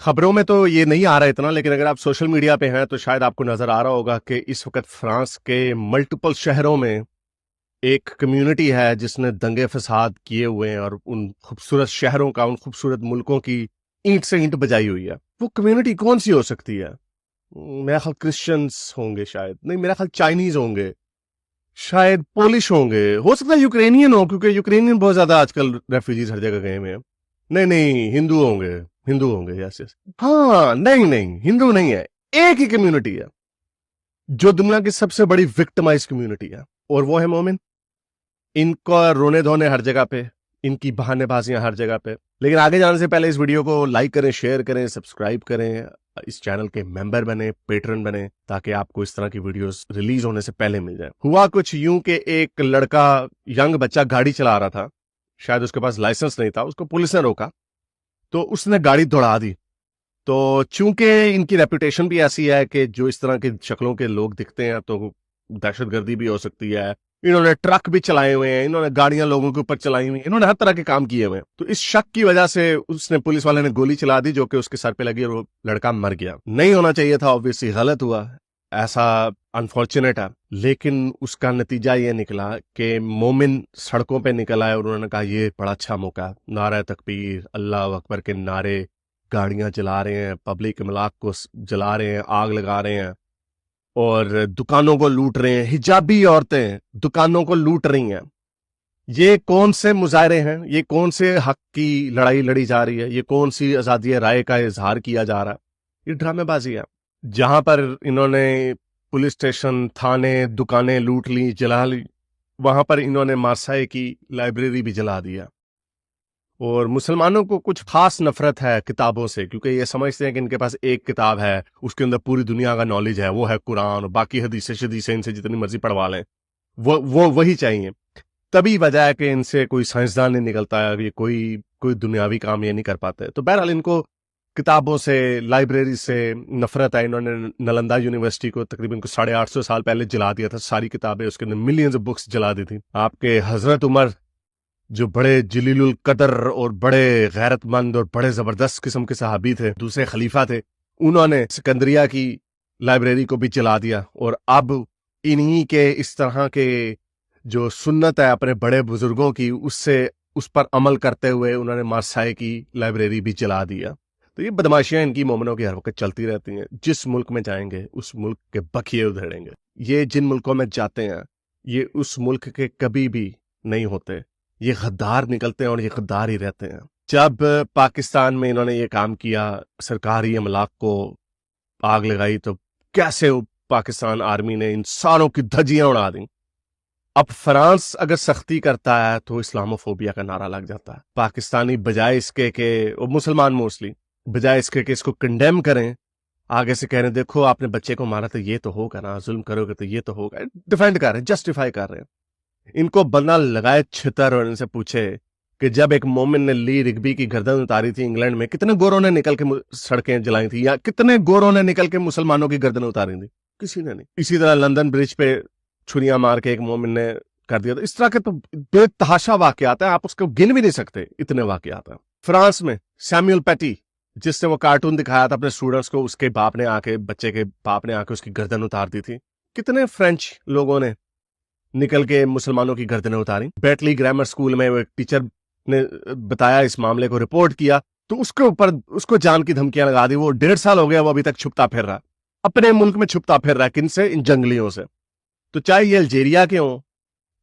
खबरों में तो ये नहीं आ रहा इतना, लेकिन अगर आप सोशल मीडिया पे हैं तो शायद आपको नजर आ रहा होगा कि इस वक्त फ्रांस के मल्टीपल शहरों में एक कम्युनिटी है जिसने दंगे फसाद किए हुए हैं और उन खूबसूरत शहरों का, उन खूबसूरत मुल्कों की ईंट से ईंट बजाई हुई है। वो कम्युनिटी कौन सी हो सकती है? मेरा ख्याल क्रिश्चियंस होंगे, शायद नहीं, मेरा ख्याल चाइनीज होंगे, शायद पोलिश होंगे, हो सकता है यूक्रेनियन हो, क्योंकि यूक्रेनियन बहुत ज्यादा आजकल रेफ्यूजीज हर जगह गए हुए हैं। नहीं नहीं, हिंदू होंगे, हिंदू होंगे, यस यस। हाँ, नहीं नहीं, हिंदू नहीं है। एक ही कम्युनिटी है जो दुनिया की सबसे बड़ी विक्टिमाइज कम्युनिटी है, और वो है मोमिन। इनका रोने धोने हर जगह पे, इनकी बहानेबाजियां हर जगह पे। लेकिन आगे जाने से पहले इस वीडियो को लाइक करें, शेयर करें, सब्सक्राइब करें, इस चैनल के मेंबर बने, पेट्रन बने, ताकि आपको इस तरह की वीडियोस रिलीज होने से पहले मिल जाए। हुआ कुछ यूं कि एक लड़का, यंग बच्चा गाड़ी चला रहा था, शायद उसके पास लाइसेंस नहीं था, उसको पुलिस ने रोका तो उसने गाड़ी दौड़ा दी। तो चूंकि इनकी रेपुटेशन भी ऐसी है कि जो इस तरह के शक्लों के लोग दिखते हैं तो दहशतगर्दी भी हो सकती है, इन्होंने ट्रक भी चलाए हुए हैं, इन्होंने गाड़ियां लोगों के ऊपर चलाई हुई हैं, इन्होंने हर तरह के काम किए हुए हैं। तो इस शक की वजह से उसने, पुलिस वाले ने गोली चला दी जो कि उसके सर पे लगी और वो लड़का मर गया। नहीं होना चाहिए था, ऑब्वियसली गलत हुआ, ऐसा अनफॉर्चुनेट है। लेकिन उसका नतीजा ये निकला कि मोमिन सड़कों पे निकल आए और उन्होंने कहा ये बड़ा अच्छा मौका है, नारा तकबीर, अल्लाह अकबर के नारे, गाड़ियां जला रहे हैं, पब्लिक इमलाक को जला रहे हैं, आग लगा रहे हैं और दुकानों को लूट रहे हैं। हिजाबी औरतें दुकानों को लूट रही हैं। ये कौन से मुजाहरे हैं? ये कौन से हक की लड़ाई लड़ी जा रही है? ये कौन सी आजादी राय का इजहार किया जा रहा है? ये ड्रामेबाजी है। जहां पर इन्होंने पुलिस स्टेशन, थाने, दुकानें लूट ली, जला ली, वहां पर इन्होंने मार्साई की लाइब्रेरी भी जला दिया। और मुसलमानों को कुछ खास नफरत है किताबों से, क्योंकि ये समझते हैं कि इनके पास एक किताब है, उसके अंदर पूरी दुनिया का नॉलेज है, वो है कुरान, और बाकी हदीसें शदीसें इनसे जितनी मर्जी पढ़वा लें, वो वही चाहिए। तभी वजह है कि इनसे कोई साइंसदान नहीं निकलता है, ये कोई कोई दुनियावी काम ये नहीं कर पाते। तो बहरहाल इनको किताबों से, लाइब्रेरी से नफरत है। इन्होंने नालंदा यूनिवर्सिटी को तकरीबन 850 साल पहले जला दिया था, सारी किताबें, उसके अंदर मिलियंस ऑफ बुक्स जला दी थी। आपके हजरत उमर, जो बड़े जलीलुल कदर और बड़े गैरतमंद और बड़े जबरदस्त किस्म के सहाबी थे, दूसरे खलीफा थे, उन्होंने सिकंदरिया की लाइब्रेरी को भी जला दिया। और अब इन्हीं के इस तरह के जो सुन्नत है अपने बड़े बुजुर्गों की, उससे उस पर अमल करते हुए उन्होंने मार्साई की लाइब्रेरी भी जला दिया। तो ये बदमाशियां इनकी मोमिनों की हर वक्त चलती रहती हैं। जिस मुल्क में जाएंगे उस मुल्क के बखिए उधेड़ेंगे। ये जिन मुल्कों में जाते हैं ये उस मुल्क के कभी भी नहीं होते, ये गद्दार निकलते हैं और ये गद्दार ही रहते हैं। जब पाकिस्तान में इन्होंने ये काम किया, सरकारी अमलाक को आग लगाई, तो कैसे पाकिस्तान आर्मी ने इन सारों की धज्जियां उड़ा दी। अब फ्रांस अगर सख्ती करता है तो इस्लामोफोबिया का नारा लग जाता है। पाकिस्तानी बजाय इसके के, और मुसलमान मोस्टली, बजाय इसके कि इसको कंडेम करें, आगे से कह रहे हैं देखो आपने बच्चे को मारा तो ये तो होगा ना, जुल्म करोगे तो ये तो होगा, डिफेंड कर रहे हैं, जस्टिफाई कर रहे हैं। इनको बंदा लगाए छितर और इनसे पूछे कि जब एक मोमिन ने ली रिग्बी की गर्दन उतारी थी इंग्लैंड में, कितने गोरों ने निकल के सड़कें जलाई थी, या कितने गोरों ने निकल के मुसलमानों की गर्दन उतारी थी? किसी ने नहीं। इसी तरह लंदन ब्रिज पे छुरियां मार के एक मोमिन ने कर दिया। तो इस तरह के तो बेतहाशा वाकयात हैं, आप उसको गिन भी नहीं सकते, इतने वाकयात हैं। फ्रांस में सैमुअल पैटी, जिसने वो कार्टून दिखाया था अपने स्टूडेंट्स को, उसके बाप ने आके, बच्चे के बाप ने आके उसकी गर्दन उतार दी थी। कितने फ्रेंच लोगों ने निकल के मुसलमानों की गर्दनें उतारी। बेटली ग्रामर स्कूल में वो एक टीचर ने बताया, इस मामले को रिपोर्ट किया, तो उसके ऊपर उसको जान की धमकियां लगा दी। वो 1.5 साल हो गया, वो अभी तक छुपता फिर रहा, अपने मुल्क में छुपता फिर रहा है। किनसे? इन जंगलियों से। तो चाहे ये अल्जीरिया के हों,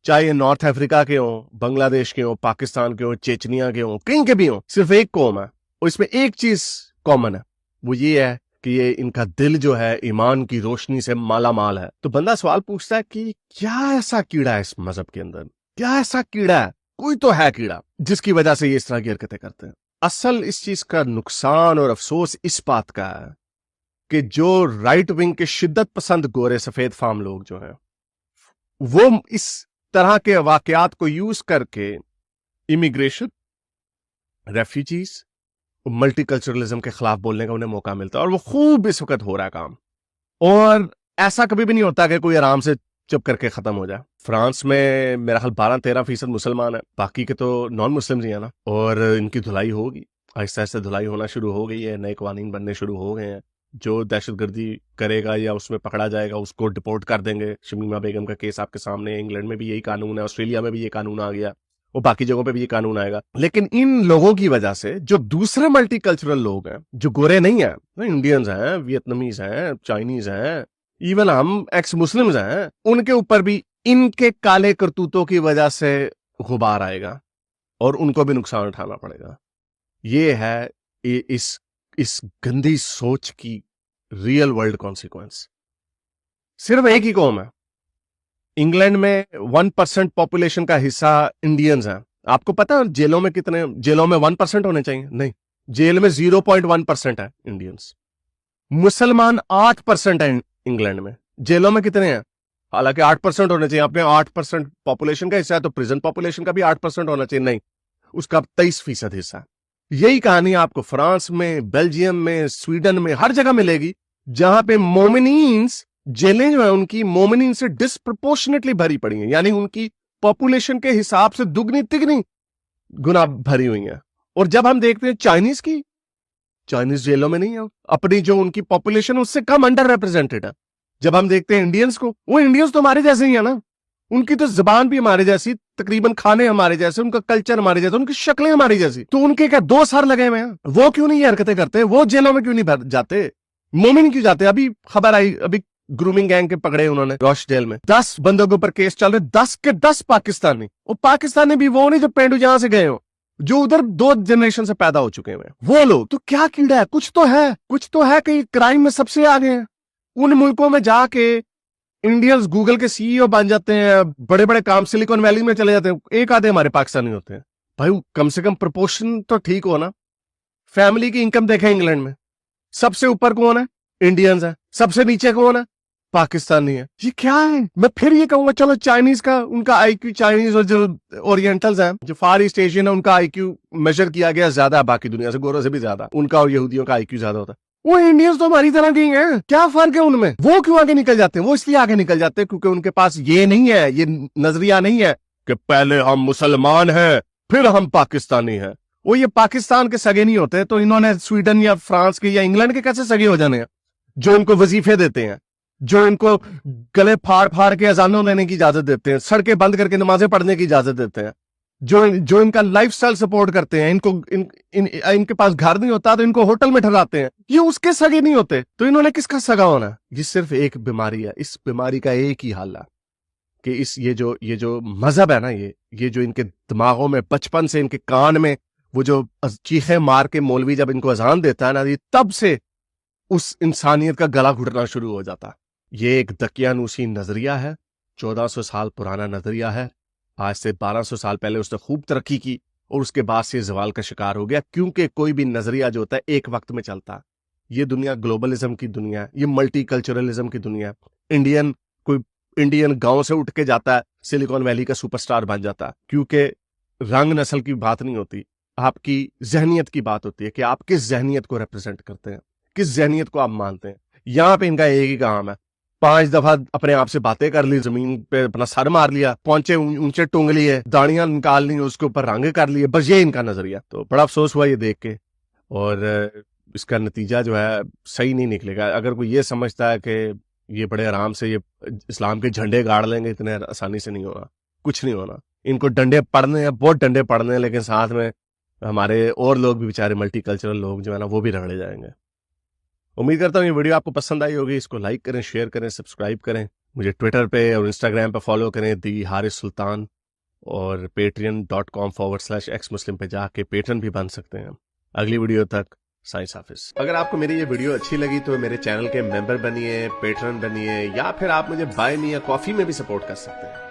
चाहे ये नॉर्थ अफ्रीका के हों, बांग्लादेश के हों, पाकिस्तान के हों, चेचनिया के हों, कहीं के भी हों, सिर्फ एक कौम है और इसमें एक चीज कॉमन है, वो ये है कि ये इनका दिल जो है ईमान की रोशनी से माला माल है। तो बंदा सवाल पूछता है कि क्या ऐसा कीड़ा है इस मजहब के अंदर? क्या ऐसा कीड़ा है? कोई तो है कीड़ा जिसकी वजह से ये इस तरह की हरकतें करते हैं। असल इस चीज का नुकसान और अफसोस इस बात का है कि जो राइट विंग के शिद्दत पसंद गोरे सफेद फार्म लोग जो हैं, वो इस तरह के वाकयात को यूज करके इमिग्रेशन, रेफ्यूजीज, मल्टीकल्चरलिज्म के खिलाफ बोलने का उन्हें मौका मिलता है। और वो खूब इस वक्त हो रहा है काम। और ऐसा कभी भी नहीं होता कि कोई आराम से चुप करके खत्म हो जाए। फ्रांस में मेरा ख्याल 12-13% मुसलमान है, बाकी के तो नॉन मुस्लिम ही है ना, और इनकी धुलाई होगी। आहिस्ता आहिस्ता धुलाई होना शुरू हो गई है, नए कानून बनने शुरू हो गए हैं। जो दहशतगर्दी करेगा या उसमें पकड़ा जाएगा उसको डिपोर्ट कर देंगे। शमीमा बेगम का केस आपके सामने है, इंग्लैंड में भी यही कानून है, ऑस्ट्रेलिया में भी ये कानून आ गया, और बाकी जगहों पे भी ये कानून आएगा। लेकिन इन लोगों की वजह से जो दूसरे मल्टी कल्चरल लोग हैं, जो गोरे नहीं हैं, इंडियंस हैं, वियतनामीज हैं, चाइनीज हैं, इवन हम एक्स मुस्लिम्स हैं, उनके ऊपर भी इनके काले करतूतों की वजह से गुबार आएगा और उनको भी नुकसान उठाना पड़ेगा। ये है इस गंदी सोच की रियल वर्ल्ड कॉन्सिक्वेंस। सिर्फ एक ही कौम है इंग्लैंड में, 1% पॉपुलेशन का हिस्सा इंडियंस है। आपको पता है जेलों में कितने, जेलों में 1% होने चाहिए? नहीं, जेल में 0.1% है इंडियंस। मुसलमान 8% है इंग्लैंड में, जेलों में कितने हैं? हालांकि 8% होने चाहिए। आपने 8% पॉपुलेशन का हिस्सा है तो प्रिजन पॉपुलेशन का भी 8% होना चाहिए, नहीं, उसका 23% हिस्सा है। यही कहानी आपको फ्रांस में, बेल्जियम में, स्वीडन में, हर जगह मिलेगी जहां पे मोमिनीन्स, जेलें जो है उनकी मोमिनीन से डिस्प्रपोर्शनेटली भरी पड़ी हैं, यानी उनकी पॉपुलेशन के हिसाब से दुगनी तिगनी गुना भरी हुई हैं। और जब हम देखते हैं चाइनीज की, चाइनीज जेलों में नहीं है, अपनी जो उनकी पॉपुलेशन उससे कम अंडर रिप्रेजेंटेड है। जब हम देखते हैं इंडियंस को, वो इंडियंस तो हमारे जैसे ही है ना, उनकी तो जुबान भी हमारे जैसी, तकरीबन खाने हमारे जैसे, उनका कल्चर हमारे जैसा, उनकी शक्लें हमारी जैसी, तो उनके क्या 2 सर लगे हुए हैं? वो क्यों नहीं ये हरकतें करते? वो जेलों में क्यों नहीं जाते? मोमिन क्यों जाते? अभी खबर आई, अभी ग्रूमिंग गैंग के पकड़े उन्होंने रॉश जेल में, 10 बंदों के ऊपर केस चल रहे, 10 के 10 पाकिस्तानी। और पाकिस्तानी भी वो नहीं जो पेंडू जहां से गए हो, जो उधर 2 जनरेशन से पैदा हो चुके हैं वो लोग। तो क्या कीड़ा है? कुछ तो है कि क्राइम में सबसे आगे हैं। उन मुल्कों में जाके इंडियंस गूगल के सीईओ बन जाते हैं, बड़े बड़े काम सिलिकॉन वैली में चले जाते हैं, एक आधे हमारे पाकिस्तानी होते हैं। भाई कम से कम प्रोपोर्शन तो ठीक हो ना। फैमिली की इनकम देखें इंग्लैंड में, सबसे ऊपर कौन है? इंडियंस है, सबसे नीचे कौन है? पाकिस्तानी है। ये क्या है? मैं फिर ये कहूंगा, चलो चाइनीज का, उनका आईक्यू, चाइनीज और जो ओरिएंटल्स हैं, जो फार ईस्ट एशियन है, उनका आईक्यू मेजर किया गया ज्यादा है, बाकी दुनिया से गोरों से भी ज्यादा उनका और यहूदियों का आईक्यू ज्यादा होता है। वो इंडियंस तो हमारी तरह के हैं, क्या फर्क है उनमें? वो क्यों आगे निकल जाते हैं? वो इसलिए आगे निकल जाते हैं क्योंकि उनके पास ये नहीं है, ये नजरिया नहीं है कि पहले हम मुसलमान हैं फिर हम पाकिस्तानी हैं। वो ये पाकिस्तान के सगे नहीं होते तो इन्होंने स्वीडन या फ्रांस के या इंग्लैंड के कैसे सगे हो जाने हैं, जो इनको वजीफे देते हैं, जो इनको गले फाड़ फाड़ के अजानों लेने की इजाजत देते हैं, सड़कें बंद करके नमाजें पढ़ने की इजाजत देते हैं, जो इनका लाइफस्टाइल सपोर्ट करते हैं, इनके पास घर नहीं होता तो इनको होटल में ठहराते हैं, ये उसके सगे नहीं होते तो इन्होंने किसका सगा होना? ये सिर्फ एक बीमारी है। इस बीमारी का एक ही हल है कि ये जो मजहब है ना, ये जो इनके दिमागों में बचपन से इनके कान में वो जो चीखे मार के मौलवी जब इनको अजान देता है ना, ये तब से उस इंसानियत का गला घुटना शुरू हो जाता है। ये एक दकियानूसी नजरिया है, 1400 साल पुराना नजरिया है। आज से 1200 साल पहले उसने खूब तरक्की की और उसके बाद से जवाल का शिकार हो गया, क्योंकि कोई भी नजरिया जो होता है एक वक्त में चलता है। ये दुनिया ग्लोबलिज्म की दुनिया है, ये मल्टी कल्चरलिज्म की दुनिया है। कोई इंडियन गांव से उठ के जाता है, सिलिकॉन वैली का सुपरस्टार बन जाता है, क्योंकि रंग नस्ल की बात नहीं होती, आपकी जहनियत की बात होती है कि आप किस जहनियत को रिप्रेजेंट करते हैं, किस जहनियत को आप मानते हैं। यहां पे इनका एक ही काम है, 5 दफा अपने आप से बातें कर ली, जमीन पे अपना सर मार लिया, पहुंचे ऊंचे टूंग लिए, दाढ़ियां निकाल ली, उसके ऊपर रंग कर लिए, बस ये इनका नजरिया। तो बड़ा अफसोस हुआ ये देख के, और इसका नतीजा जो है सही नहीं निकलेगा। अगर कोई ये समझता है कि ये बड़े आराम से ये इस्लाम के झंडे गाड़ लेंगे, इतने आसानी से नहीं होगा, कुछ नहीं होना। इनको डंडे पड़ने हैं, बहुत डंडे पड़ने हैं, लेकिन साथ में हमारे और लोग भी, बेचारे मल्टी कल्चरल लोग जो है ना, वो भी रगड़े जाएंगे। उम्मीद करता हूँ ये वीडियो आपको पसंद आई होगी। इसको लाइक करें, शेयर करें, सब्सक्राइब करें। मुझे ट्विटर पे और इंस्टाग्राम पे फॉलो करें, दी हारिस सुल्तान, और patreon.com/xmuslim पे जाके पेट्रन भी बन सकते हैं। अगली वीडियो तक साइंस हाफिज। अगर आपको मेरी ये वीडियो अच्छी लगी तो मेरे चैनल के मेंबर बनिए, पेट्रन बनिए, या फिर आप मुझे बाय मी या कॉफी में भी सपोर्ट कर सकते हैं।